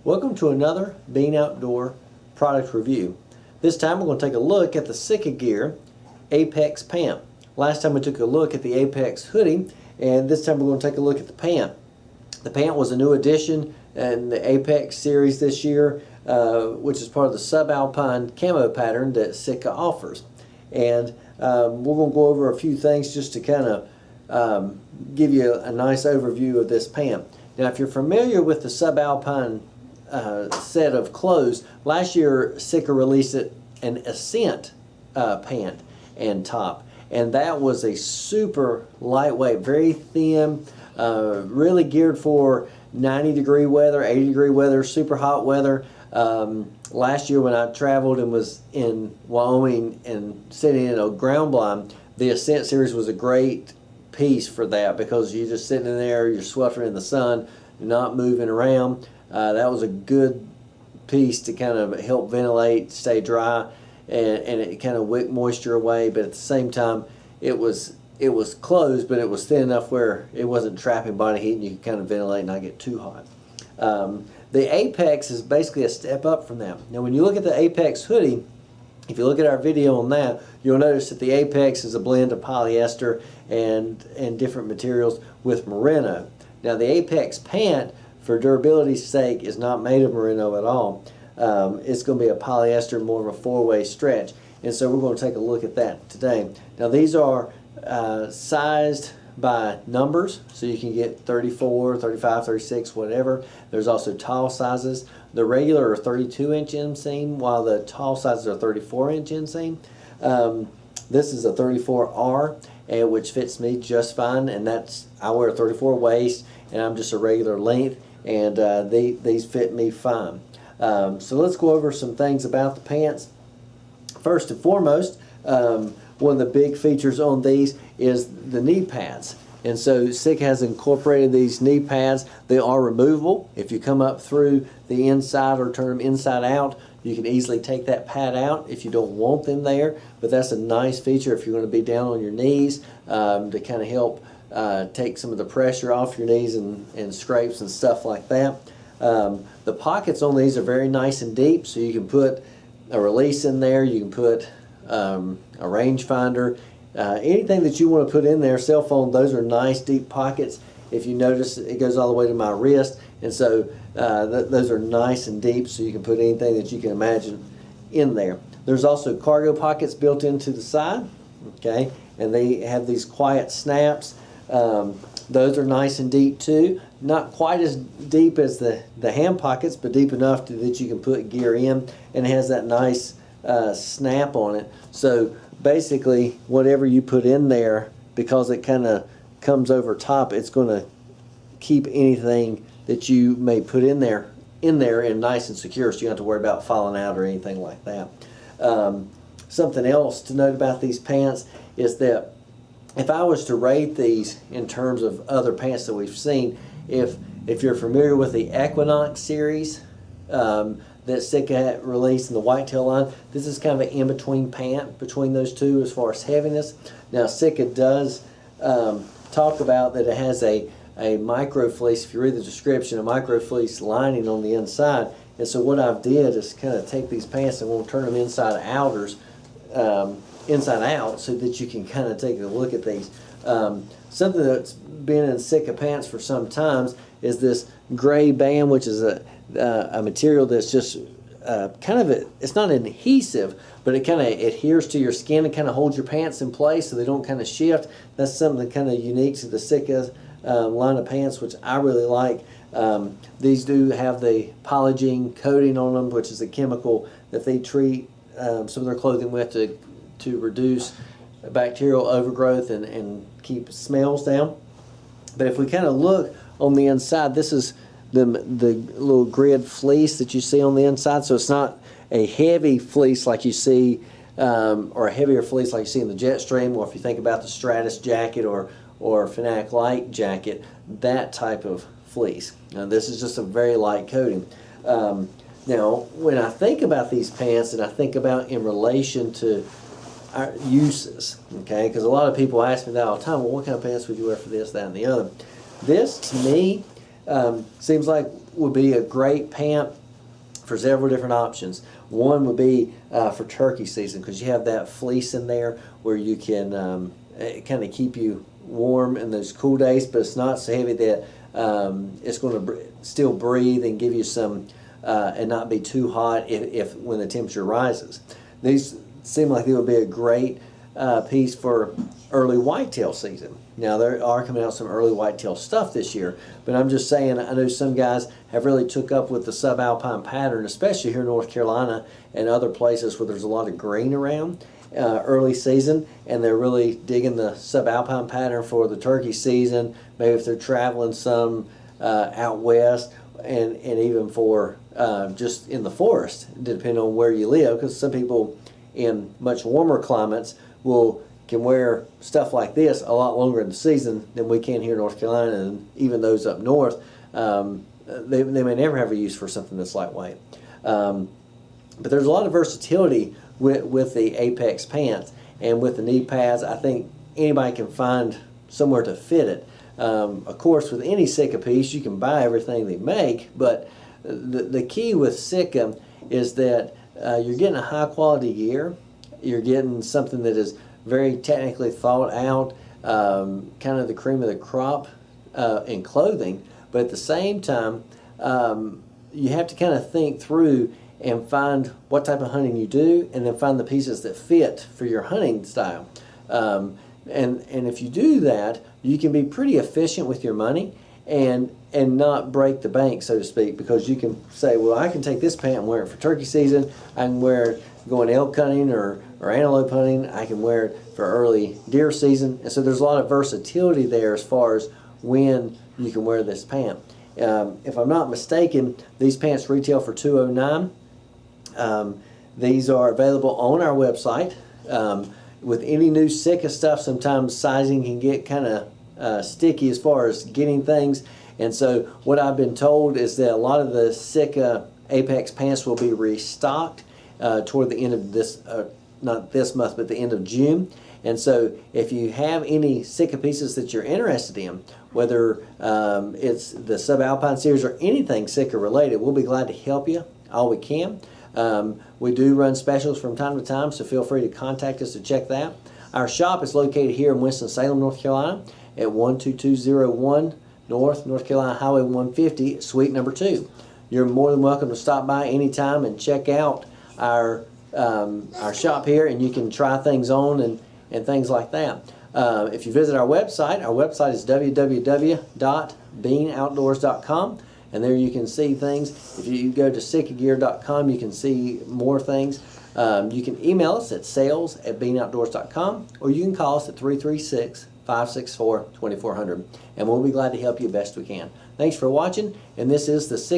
Welcome to another Being Outdoor product review. This time we're going to take a look at the Sitka Gear Apex Pant. Last time we took a look at the Apex hoodie, and this time we're going to take a look at the pant. The pant was a new addition in the Apex series this year, which is part of the subalpine camo pattern that Sitka offers. And we're going to go over a few things just to kind of give you a nice overview of this pant. Now, if you're familiar with the subalpine set of clothes, last year Sitka released an Ascent pant and top, and that was a super lightweight, very thin, really geared for 90-degree weather, 80-degree weather, super hot weather. Last year when I traveled and was in Wyoming and sitting in a ground blind, the Ascent series was a great piece for that, because you're just sitting in there, you're sweltering in the sun, you're not moving around. That was a good piece to kind of help ventilate, stay dry, and it kind of wick moisture away, but at the same time it was closed, but it was thin enough where it wasn't trapping body heat and you could kind of ventilate and not get too hot. The Apex is basically a step up from that. Now when you look at the Apex hoodie, if you look at our video on that, you'll notice that the Apex is a blend of polyester and different materials with merino. Now the Apex pant, for durability's sake, is not made of merino at all. It's going to be a polyester, more of a four-way stretch, and so we're going to take a look at that today. Now these are sized by numbers, so you can get 34, 35, 36, whatever. There's also tall sizes. The regular are 32-inch inseam, while the tall sizes are 34-inch inseam. This is a 34R, which fits me just fine, and I wear a 34 waist, and I'm just a regular length, and these fit me fine. So let's go over some things about the pants. First and foremost, one of the big features on these is the knee pads. And so Sitka has incorporated these knee pads. They are removable. If you come up through the inside or turn them inside out, you can easily take that pad out if you don't want them there. But that's a nice feature if you're going to be down on your knees, to kind of help take some of the pressure off your knees and scrapes and stuff like that. The pockets on these are very nice and deep, so you can put a release in there, you can put a rangefinder, anything that you want to put in there, cell phone. Those are nice deep pockets. If you notice, it goes all the way to my wrist, and so those are nice and deep, so you can put anything that you can imagine in there. There's also cargo pockets built into the side, okay, and they have these quiet snaps. Those are nice and deep too. Not quite as deep as the hand pockets, but deep enough that you can put gear in, and it has that nice snap on it. So basically whatever you put in there, because it kind of comes over top, it's going to keep anything that you may put in there and nice and secure, so you don't have to worry about falling out or anything like that. Something else to note about these pants is that if I was to rate these in terms of other pants that we've seen, if you're familiar with the Equinox series that Sitka released in the whitetail line, this is kind of an in-between pant between those two as far as heaviness. Now Sitka does talk about that it has a micro fleece, if you read the description, a micro fleece lining on the inside. And so what I've did is kind of take these pants and we'll turn them inside out, so that you can kind of take a look at these. Something that's been in Sitka pants for some times is this gray band, which is a material that's just kind of it's not adhesive, but it kind of adheres to your skin and kind of holds your pants in place so they don't kind of shift. That's something kind of unique to the Sitka line of pants, which I really like. These do have the Polygene coating on them, which is a chemical that they treat some of their clothing with to reduce bacterial overgrowth and keep smells down. But if we kind of look on the inside, this is the little grid fleece that you see on the inside. So it's not a heavy fleece like you see, or a heavier fleece like you see in the Jetstream, or if you think about the Stratus jacket or Fanatic Light jacket, that type of fleece. Now this is just a very light coating. Now when I think about these pants, and I think about in relation to our uses, okay, because a lot of people ask me that all the time, well, what kind of pants would you wear for this, that, and the other? This to me seems like would be a great pant for several different options. One would be for turkey season, because you have that fleece in there where you can kind of keep you warm in those cool days, but it's not so heavy that it's going to still breathe and give you some and not be too hot if when the temperature rises. These seem like they would be a great piece for early whitetail season. Now there are coming out some early whitetail stuff this year, but I'm just saying, I know some guys have really took up with the subalpine pattern, especially here in North Carolina and other places where there's a lot of green around early season, and they're really digging the subalpine pattern for the turkey season, maybe if they're traveling some out west, and even for just in the forest, depending on where you live, because some people in much warmer climates can wear stuff like this a lot longer in the season than we can here in North Carolina, and even those up north, they may never have a use for something that's lightweight. But there's a lot of versatility with the Apex pants, and with the knee pads. I think anybody can find somewhere to fit it. Of course, with any Sitka piece, you can buy everything they make, but the key with Sitka is that you're getting a high quality gear. You're getting something that is very technically thought out, kind of the cream of the crop in clothing, but at the same time, you have to kind of think through and find what type of hunting you do, and then find the pieces that fit for your hunting style. And if you do that, you can be pretty efficient with your money and not break the bank, so to speak, because you can say, well, I can take this pant and wear it for turkey season. I can wear it going elk hunting or antelope hunting. I can wear it for early deer season. And so there's a lot of versatility there as far as when you can wear this pant. If I'm not mistaken, these pants retail for $209. These are available on our website. With any new Sitka stuff, sometimes sizing can get kind of sticky as far as getting things. And so what I've been told is that a lot of the Sitka Apex pants will be restocked toward the end of this, not this month, but the end of June. And so if you have any Sitka pieces that you're interested in, whether it's the subalpine series or anything Sitka related, we'll be glad to help you all we can. We do run specials from time to time, so feel free to contact us to check that. Our shop is located here in Winston-Salem, North Carolina at 12201 North Carolina Highway 150, Suite number 2. You're more than welcome to stop by anytime and check out our shop here, and you can try things on and things like that. If you visit our website is www.beanoutdoors.com, and there you can see things. If you go to sitkagear.com, you can see more things. You can email us at sales@beanoutdoors.com, or you can call us at 336-564-2400, and we'll be glad to help you best we can. Thanks for watching, and this is the Sitka